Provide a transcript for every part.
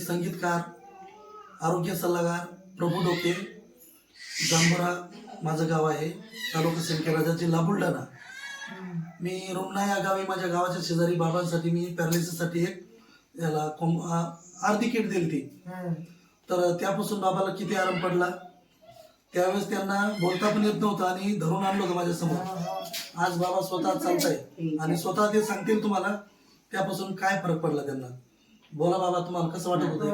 संगीतकार, आरोग्य सल्लागार प्रभू डोके, जांभरा माझं गाव आहे, तालुका सिंदखेड, जिल्हा बुलढाणा. मी रुमना या गावी माझ्या गावाच्या शेजारी बाबांसाठी मी पॅरालिसिससाठी एक याला अर्धी किट दिली ती. तर त्यापासून बाबाला किती आराम पडला. त्यावेळेस त्यांना बोलता पण येत नव्हतं आणि धरून आणलं होतं माझ्यासमोर. आज बाबा स्वतः चालताय आणि स्वतः ते सांगतील तुम्हाला त्यापासून काय फरक पडला त्यांना. बोला बाबा, तुम्हाला कसं वाटत होतं?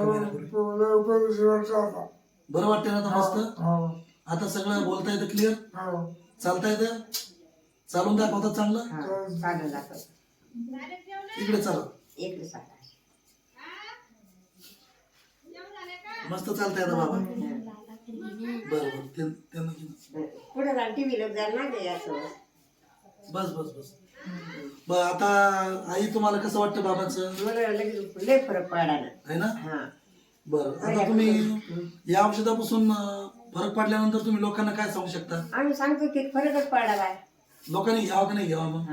बरं वाटतं ना आता? मस्त. आता सगळं बोलता येतं क्लिअर, चालता येतं, चालून दाखवतात चांगलं. इकडे चालू, मस्त चालता येतं बाबा. बरोबर, त्यांना बस बस बस. आता आई तुम्हाला कसं वाटतं बाबांचं? लय फरक पडला आहे ना? बरं, आता तुम्ही या औषधापासून फरक पडल्यानंतर तुम्ही लोकांना काय सांगू शकता? आम्ही सांगतो की फरकच पडला. लोकांनी घ्यावं का नाही घ्यावं? मग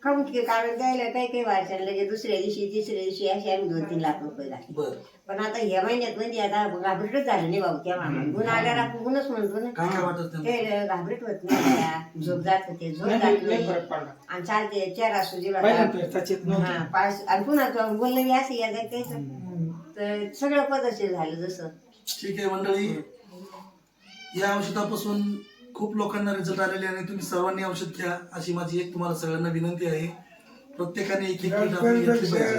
कामून कारण द्यायला काही वाचायला लगे दुसऱ्या दिवशी तिसऱ्या दिवशी अशी आम्ही 2-3 लाख रुपये लागले. बरं, पण आता ह्या महिन्यात म्हणजे आता घाबरटच झालं नाही भाऊ. त्या मामा गुण आल्यावर आपण गुणच म्हणतो ना. काय वाटत त्यांना? ते घाबरट होत नाही, झोप जात होते, झोप जात नाही आणि चालते चेहरा सुजीला आणि पुन्हा बोलणं असं या त्याचं तर सगळं पद्धतशीर झालं जसं. ठीक आहे मंडळी, या औषधापासून खूप लोकांना रिझल्ट आलेले आणि तुम्ही सर्वांनी औषध घ्या अशी माझी एक तुम्हाला सगळ्यांना विनंती आहे. प्रत्येकाने एक एक किट आपण घेतली पाहिजे.